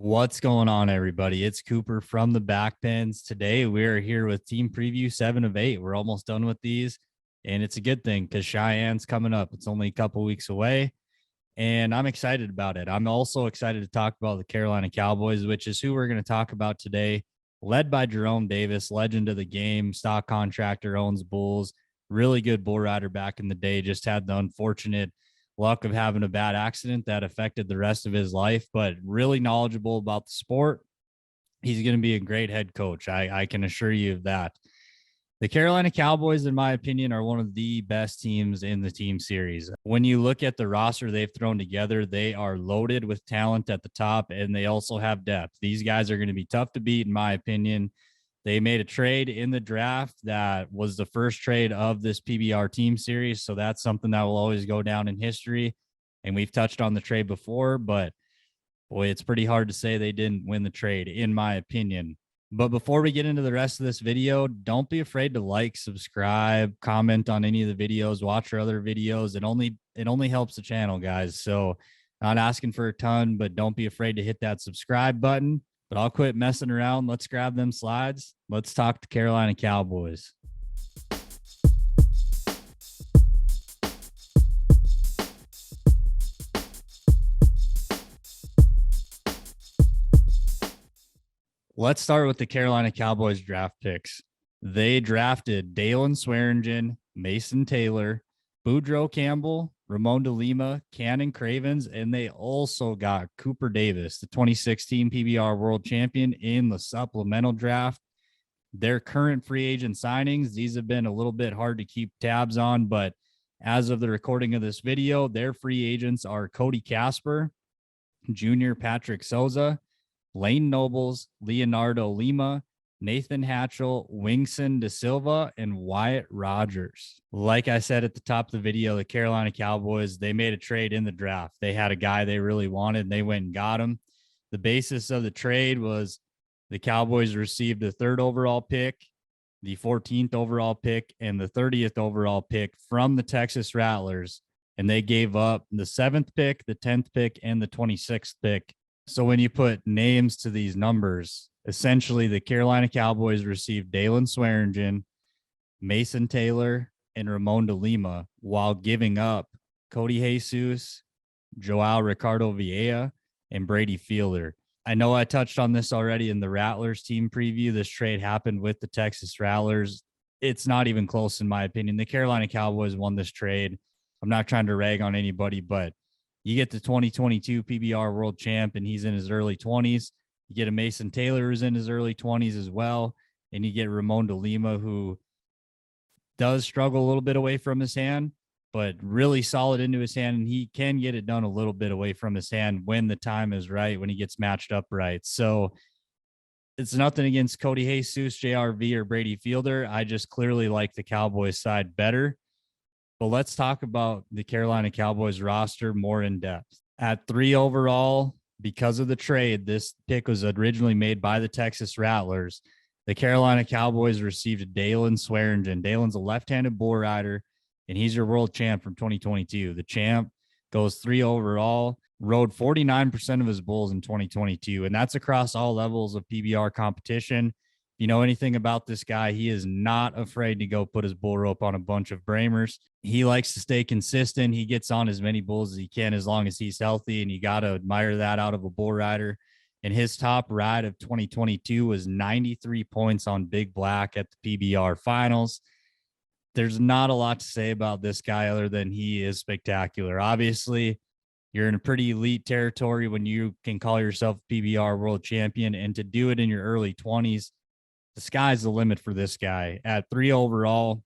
What's going on, everybody? It's Cooper from the Backpens. Today, we're here with Team Preview 7 of 8. We're almost done with these, and it's a good thing because Cheyenne's coming up. It's only a couple weeks away, and I'm excited about it. I'm also excited to talk about the Carolina Cowboys, which is who we're going to talk about today, led by Jerome Davis, legend of the game, stock contractor, owns Bulls, really good bull rider back in the day, just had the unfortunate luck of having a bad accident that affected the rest of his life, but really knowledgeable about the sport. He's going to be a great head coach. I can assure you of that. The Carolina Cowboys, in my opinion, are one of the best teams in the team series. When you look at the roster they've thrown together, they are loaded with talent at the top, and they also have depth. These guys are going to be tough to beat, in my opinion. They made a trade in the draft that was the first trade of this PBR team series. So that's something that will always go down in history. And we've touched on the trade before, but boy, it's pretty hard to say they didn't win the trade, in my opinion. But before we get into the rest of this video, don't be afraid to like, subscribe, comment on any of the videos, watch our other videos. It only helps the channel, guys. So not asking for a ton, but don't be afraid to hit that subscribe button. But I'll quit messing around. Let's grab them slides. Let's talk the Carolina Cowboys. Let's start with the Carolina Cowboys draft picks. They drafted Dalen Swearingen, Mason Taylor, Boudreau Campbell, Leonardo Lima, Cravens, and they also got Cooper Davis, the 2016 PBR world champion, in the supplemental draft. Their current free agent signings, these have been a little bit hard to keep tabs on, but as of the recording of this video, their free agents are Cody Casper, Junior Patrick Souza, Lane Nobles, Leonardo Lima, Nathan Hatchell, Wingson De Silva, and Wyatt Rogers. Like I said at the top of the video, the Carolina Cowboys, they made a trade in the draft. They had a guy they really wanted, and they went and got him. The basis of the trade was the Cowboys received the 3rd overall pick, the 14th overall pick, and the 30th overall pick from the Texas Rattlers, and they gave up the 7th pick, the 10th pick, and the 26th pick. So when you put names to these numbers, essentially the Carolina Cowboys received Dalen Swearingen, Mason Taylor, and Ramon de Lima while giving up Cody Jesus, Joao Ricardo Vieira, and Brady Fielder. I know I touched on this already in the Rattlers team preview. This trade happened with the Texas Rattlers. It's not even close, in my opinion. The Carolina Cowboys won this trade. I'm not trying to rag on anybody, but you get the 2022 PBR world champ, and he's in his early 20s. You get a Mason Taylor who's in his early 20s as well. And you get Ramon de Lima, who does struggle a little bit away from his hand, but really solid into his hand. And he can get it done a little bit away from his hand when the time is right, when he gets matched up right. So it's nothing against Cody Jesus, JRV, or Brady Fielder. I just clearly like the Cowboys side better. But let's talk about the Carolina Cowboys roster more in depth. At 3 overall, because of the trade, this pick was originally made by the Texas Rattlers. The Carolina Cowboys received Dalen Swearingen. Dalen's a left-handed bull rider, and he's your world champ from 2022. The champ goes 3 overall, rode 49% of his bulls in 2022, and that's across all levels of PBR competition. If you know anything about this guy, he is not afraid to go put his bull rope on a bunch of Bramers. He likes to stay consistent. He gets on as many bulls as he can as long as he's healthy, and you got to admire that out of a bull rider. And his top ride of 2022 was 93 points on Big Black at the PBR finals. There's not a lot to say about this guy other than he is spectacular. Obviously, you're in a pretty elite territory when you can call yourself PBR world champion, and to do it in your early 20s, the sky's the limit for this guy. At 3 overall,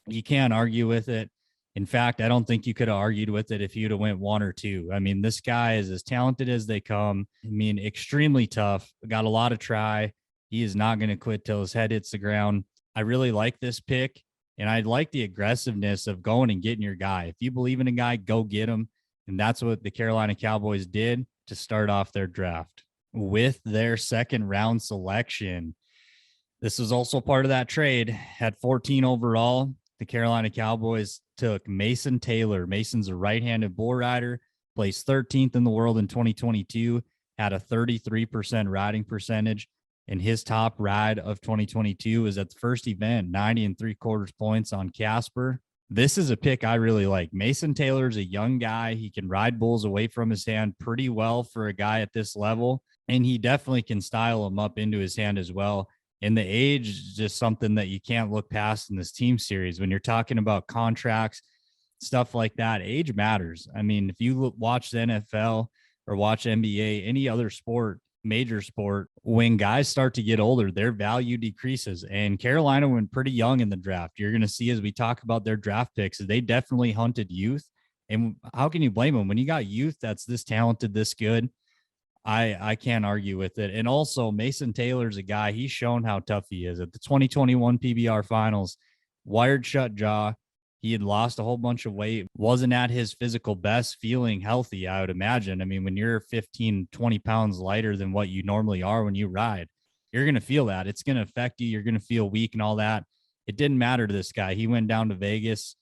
you can't argue with it. In fact, I don't think you could have argued with it if you'd have went 1 or 2. I mean, this guy is as talented as they come. I mean, extremely tough. Got a lot of try. He is not going to quit till his head hits the ground. I really like this pick, and I like the aggressiveness of going and getting your guy. If you believe in a guy, go get him. And that's what the Carolina Cowboys did to start off their draft. With their 2nd round selection, this was also part of that trade. At 14 overall, the Carolina Cowboys took Mason Taylor. Mason's a right-handed bull rider, placed 13th in the world in 2022. had a 33% riding percentage. And his top ride of 2022 was at the first event, 90 3/4 points on Casper. This is a pick I really like. Mason Taylor's a young guy. He can ride bulls away from his hand pretty well for a guy at this level. And he definitely can style them up into his hand as well. And the age is just something that you can't look past in this team series. When you're talking about contracts, stuff like that, age matters. I mean, if you watch the NFL or watch NBA, any other sport, major sport, when guys start to get older, their value decreases. And Carolina went pretty young in the draft. You're going to see as we talk about their draft picks, they definitely hunted youth. And how can you blame them when you got youth that's this talented, this good? I can't argue with it. And also Mason Taylor's a guy, he's shown how tough he is at the 2021 PBR finals, wired shut jaw. He had lost a whole bunch of weight, wasn't at his physical best, feeling healthy, I would imagine. I mean, when you're 15, 20 pounds lighter than what you normally are when you ride, you're going to feel that. It's going to affect you. You're going to feel weak and all that. It didn't matter to this guy. He went down to Vegas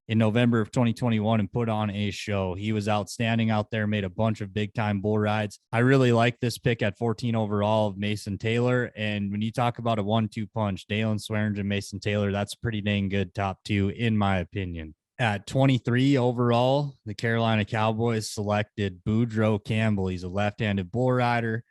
in November of 2021 and put on a show. He was outstanding out there, made a bunch of big time bull rides. I really like this pick at 14 overall of Mason Taylor. And when you talk about a 1-2 punch, Dalen Swearingen, Mason Taylor, that's pretty dang good top two, in my opinion. At 23 overall, the Carolina Cowboys selected Boudreau Campbell. He's a left-handed bull rider,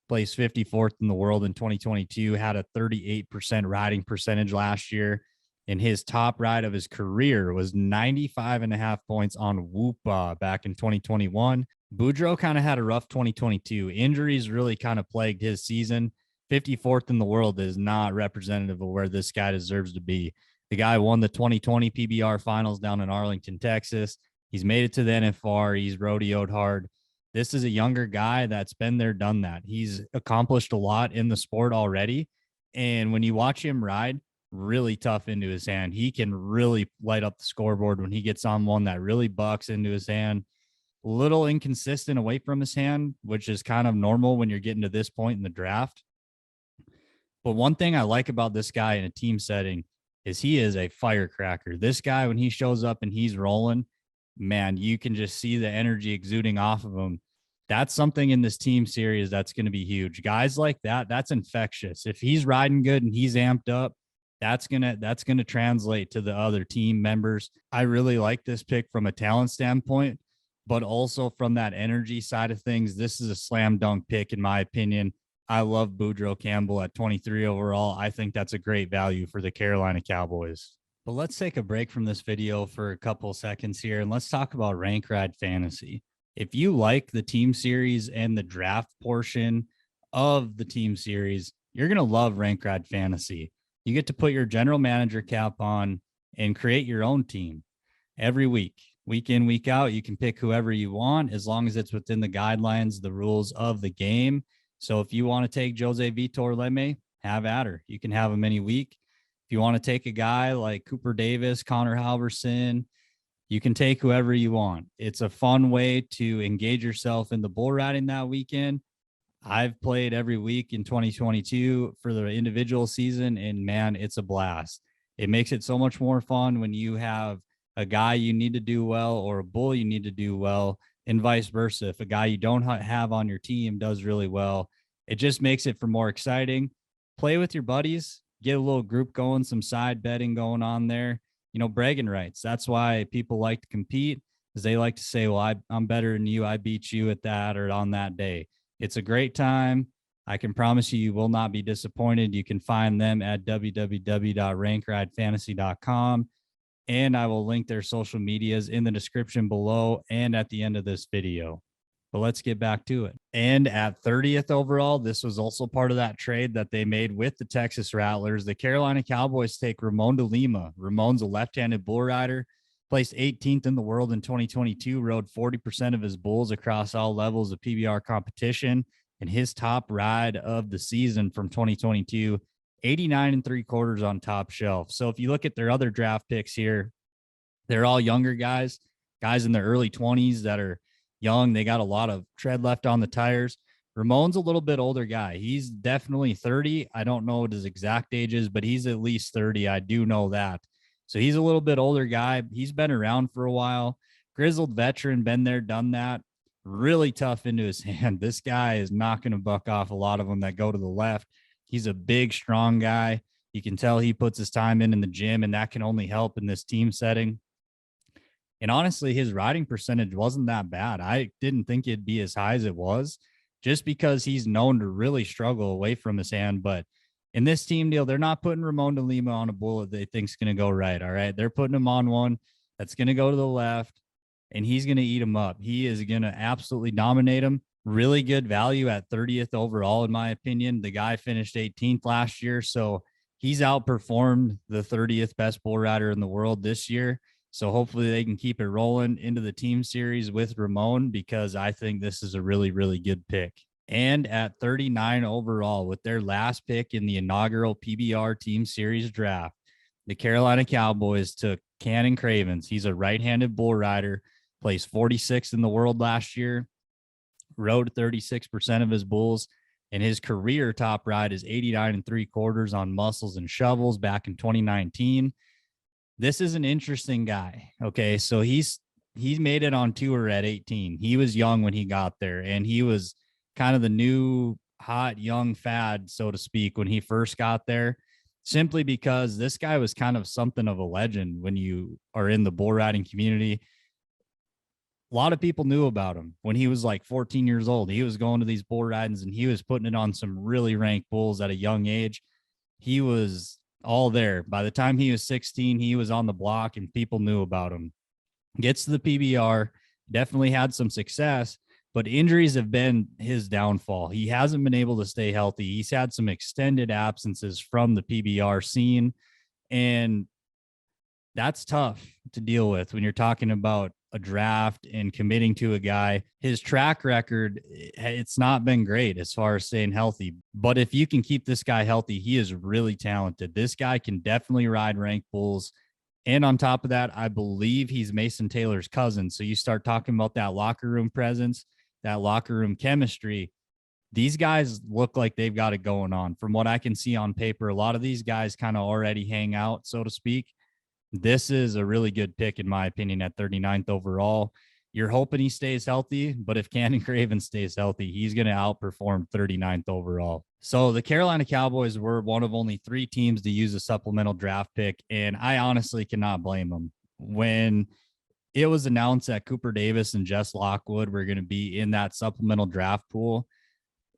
placed 54th in the world in 2022, had a 38% riding percentage last year. And his top ride of his career was 95.5 points on Whoopa back in 2021. Boudreau kind of had a rough 2022. Injuries really kind of plagued his season. 54th in the world is not representative of where this guy deserves to be. The guy won the 2020 PBR finals down in Arlington, Texas. He's made it to the NFR. He's rodeoed hard. This is a younger guy that's been there, done that. He's accomplished a lot in the sport already. And when you watch him ride, really tough into his hand. He can really light up the scoreboard when he gets on one that really bucks into his hand. A little inconsistent away from his hand, which is kind of normal when you're getting to this point in the draft. But one thing I like about this guy in a team setting is he is a firecracker. This guy, when he shows up and he's rolling, man, you can just see the energy exuding off of him. That's something in this team series that's going to be huge. Guys like that, that's infectious. If he's riding good and he's amped up, that's gonna translate to the other team members. I really like this pick from a talent standpoint, but also from that energy side of things. This is a slam dunk pick, in my opinion. I love Boudreau Campbell at 23 overall. I think that's a great value for the Carolina Cowboys. But let's take a break from this video for a couple seconds here, and let's talk about Rank Ride Fantasy. If you like the team series and the draft portion of the team series, you're gonna love Rank Ride Fantasy. You get to put your general manager cap on and create your own team every week in, week out. You can pick whoever you want as long as it's within the guidelines, the rules of the game. So if you want to take Jose Vitor Leme, have at her. You can have him any week. If you want to take a guy like Cooper Davis, Connor Halverson, you can take whoever you want. It's a fun way to engage yourself in the bull riding that weekend. I've played every week in 2022 for the individual season, and man, it's a blast. It makes it so much more fun when you have a guy you need to do well or a bull you need to do well, and vice versa. If a guy you don't have on your team does really well, it just makes it for more exciting. Play with your buddies, get a little group going, some side betting going on there, bragging rights. That's why people like to compete, is they like to say, well, I'm better than you. I beat you at that or on that day. It's a great time. I can promise you will not be disappointed. You can find them at www.rankridefantasy.com, and I will link their social medias in the description below and at the end of this video. But let's get back to it. And at 30th overall, this was also part of that trade that they made with the Texas Rattlers. The Carolina Cowboys take Leonardo Lima. Ramon's a left-handed bull rider. Placed 18th in the world in 2022, rode 40% of his bulls across all levels of PBR competition. And his top ride of the season from 2022, 89 3/4 on Top Shelf. So if you look at their other draft picks here, they're all younger guys in their early 20s that are young. They got a lot of tread left on the tires. Ramon's a little bit older guy. He's definitely 30. I don't know what his exact age is, but he's at least 30. I do know that. So he's a little bit older guy. He's been around for a while. Grizzled veteran, been there, done that. really tough into his hand. This guy is not going to buck off a lot of them that go to the left. He's a big, strong guy. You can tell he puts his time in the gym, and that can only help in this team setting. And honestly, his riding percentage wasn't that bad. I didn't think it'd be as high as it was, just because he's known to really struggle away from his hand. But in this team deal, they're not putting Ramon de Lima on a bullet they think's going to go right. All right. They're putting him on one that's going to go to the left, and he's going to eat him up. He is going to absolutely dominate him. Really good value at 30th overall, in my opinion. The guy finished 18th last year. So he's outperformed the 30th best bull rider in the world this year. So hopefully they can keep it rolling into the team series with Ramon, because I think this is a really, really good pick. And at 39 overall, with their last pick in the inaugural PBR team series draft, the Carolina Cowboys took Cannon Cravens. He's a right-handed bull rider, placed 46th in the world last year, rode 36% of his bulls, and his career top ride is 89 3/4 on muscles and shovels back in 2019. This is an interesting guy. Okay. So he made it on tour at 18. He was young when he got there, and he was kind of the new hot young fad, so to speak, when he first got there, simply because this guy was kind of something of a legend when you are in the bull riding community. A lot of people knew about him when he was like 14 years old. He was going to these bull ridings, and he was putting it on some really ranked bulls at a young age. He was all there. By the time he was 16, he was on the block and people knew about him. Gets to the PBR, definitely had some success, but injuries have been his downfall. He hasn't been able to stay healthy. He's had some extended absences from the PBR scene, and that's tough to deal with when you're talking about a draft and committing to a guy. His track record, it's not been great as far as staying healthy, but if you can keep this guy healthy, he is really talented. This guy can definitely ride ranked bulls. And on top of that, I believe he's Mason Taylor's cousin. So you start talking about that locker room presence, that locker room chemistry. These guys look like they've got it going on. From what I can see on paper, a lot of these guys kind of already hang out, so to speak. This is a really good pick, in my opinion, at 39th overall. You're hoping he stays healthy, but if Cannon Craven stays healthy, he's going to outperform 39th overall. So the Carolina Cowboys were one of only 3 teams to use a supplemental draft pick, and I honestly cannot blame them. When it was announced that Cooper Davis and Jess Lockwood were going to be in that supplemental draft pool,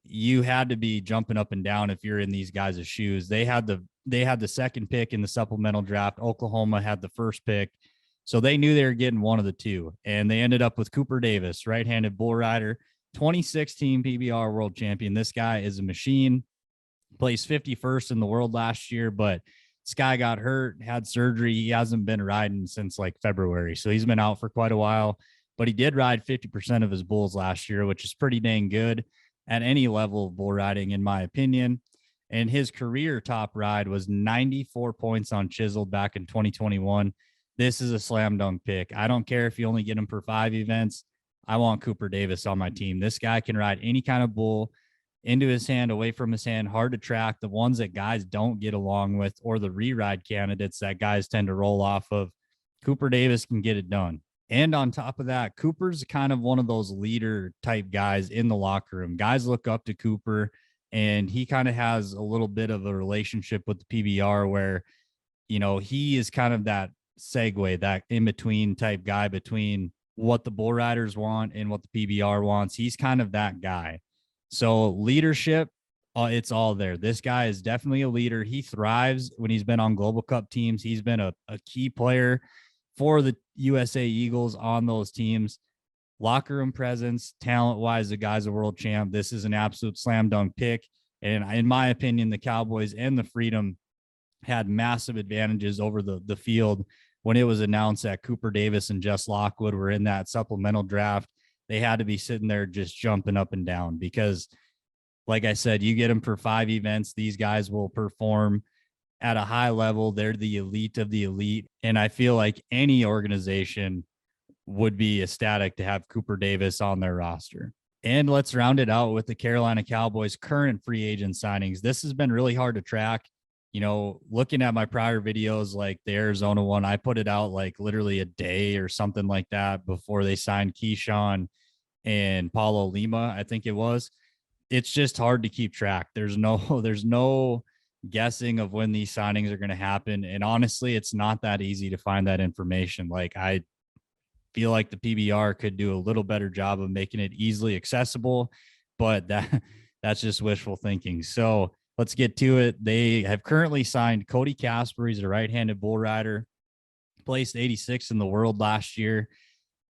you had to be jumping up and down if you're in these guys' shoes. They had the second pick in the supplemental draft. Oklahoma had the first pick. So they knew they were getting one of the two. And they ended up with Cooper Davis, right-handed bull rider, 2016 PBR world champion. This guy is a machine, placed 51st in the world last year, but this guy got hurt, had surgery. He hasn't been riding since like February. So he's been out for quite a while, but he did ride 50% of his bulls last year, which is pretty dang good at any level of bull riding, in my opinion. And his career top ride was 94 points on Chiseled back in 2021. This is a slam dunk pick. I don't care if you only get him for 5 events. I want Cooper Davis on my team. This guy can ride any kind of bull, into his hand, away from his hand, hard to track, the ones that guys don't get along with, or the re-ride candidates that guys tend to roll off of. Cooper Davis can get it done. And on top of that, Cooper's kind of one of those leader type guys in the locker room. Guys look up to Cooper, and he kind of has a little bit of a relationship with the PBR where, you know, he is kind of that segue, that in-between type guy between what the bull riders want and what the PBR wants. He's kind of that guy. So leadership, it's all there. This guy is definitely a leader. He thrives when he's been on Global Cup teams. He's been a key player for the USA Eagles on those teams. Locker room presence, talent-wise, the guy's a world champ. This is an absolute slam dunk pick. And in my opinion, the Cowboys and the Freedom had massive advantages over the field when it was announced that Cooper Davis and Jess Lockwood were in that supplemental draft. They had to be sitting there just jumping up and down because, like I said, you get them for 5 events. These guys will perform at a high level. They're the elite of the elite. And I feel like any organization would be ecstatic to have Cooper Davis on their roster. And let's round it out with the Carolina Cowboys' current free agent signings. This has been really hard to track. You know, looking at my prior videos, like the Arizona one, I put it out like literally a day or something like that before they signed Keyshawn and Paulo Lima, I think it was. It's just hard to keep track. There's no guessing of when these signings are going to happen. And honestly, it's not that easy to find that information. Like, I feel like the PBR could do a little better job of making it easily accessible, but that's just wishful thinking. So let's get to it. They have currently signed Cody Casper. He's a right-handed bull rider, placed 86th in the world last year.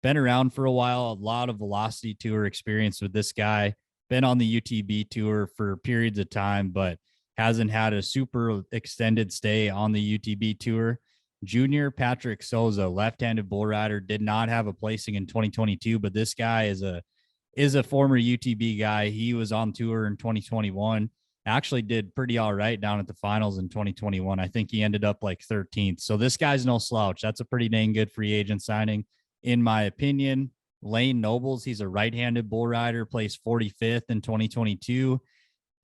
Been around for a while, a lot of velocity tour experience with this guy. Been on the UTB tour for periods of time, but hasn't had a super extended stay on the UTB tour. Junior Patrick Souza, left-handed bull rider, did not have a placing in 2022, but this guy is a former UTB guy. He was on tour in 2021. Actually did pretty all right down at the finals in 2021. I think he ended up like 13th. So this guy's no slouch. That's a pretty dang good free agent signing, in my opinion. Lane Nobles, he's a right-handed bull rider, placed 45th in 2022.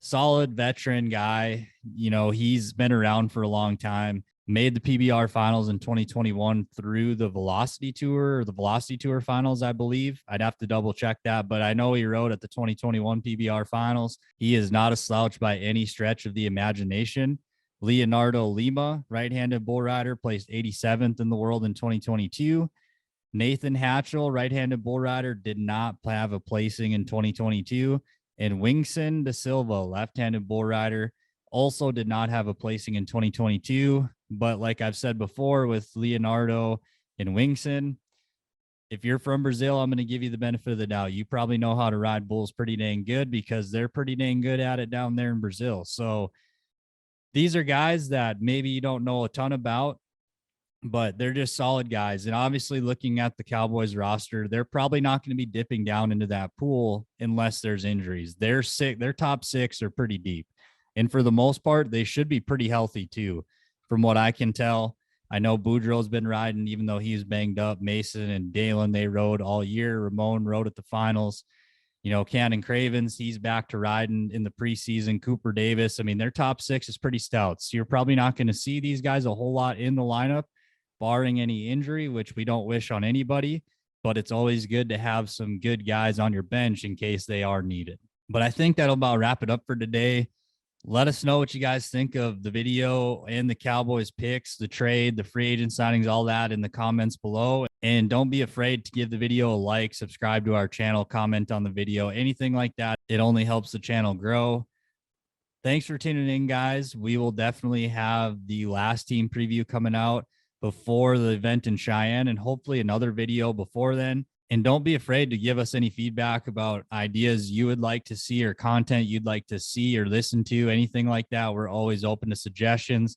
Solid veteran guy. You know, he's been around for a long time. Made the PBR finals in 2021 through the Velocity Tour, or the Velocity Tour finals, I believe. I'd have to double check that, but I know he rode at the 2021 PBR finals. He is not a slouch by any stretch of the imagination. Leonardo Lima, right-handed bull rider, placed 87th in the world in 2022. Nathan Hatchell, right-handed bull rider, did not have a placing in 2022. And Wingson De Silva, left-handed bull rider, also did not have a placing in 2022. But like I've said before with Leonardo and Wingson, if you're from Brazil, I'm going to give you the benefit of the doubt. You probably know how to ride bulls pretty dang good because they're pretty dang good at it down there in Brazil. So these are guys that maybe you don't know a ton about, but they're just solid guys. And obviously, looking at the Cowboys roster, they're probably not going to be dipping down into that pool unless there's injuries. Their top six are pretty deep. And for the most part, they should be pretty healthy too, from what I can tell. I know Boudreau's been riding, even though he's banged up. Mason and Dalen, they rode all year. Ramon rode at the finals. You know, Cannon Cravens, he's back to riding in the preseason. Cooper Davis, I mean, their top six is pretty stout. So you're probably not going to see these guys a whole lot in the lineup, barring any injury, which we don't wish on anybody. But it's always good to have some good guys on your bench in case they are needed. But I think that'll about wrap it up for today. Let us know what you guys think of the video and the Cowboys picks, the trade, the free agent signings, all that in the comments below. And don't be afraid to give the video a like, subscribe to our channel, comment on the video, anything like that. It only helps the channel grow. Thanks for tuning in, guys. We will definitely have the last team preview coming out before the event in Cheyenne, and hopefully another video before then. And don't be afraid to give us any feedback about ideas you would like to see or content you'd like to see or listen to, anything like that. We're always open to suggestions.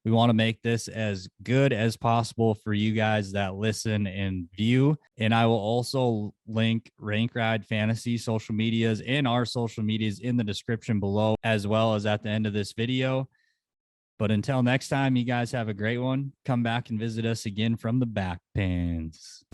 We want to make this as good as possible for you guys that listen and view. And I will also link Rank Ride Fantasy social medias and our social medias in the description below, as well as at the end of this video. But until next time, you guys have a great one. Come back and visit us again from the back pens.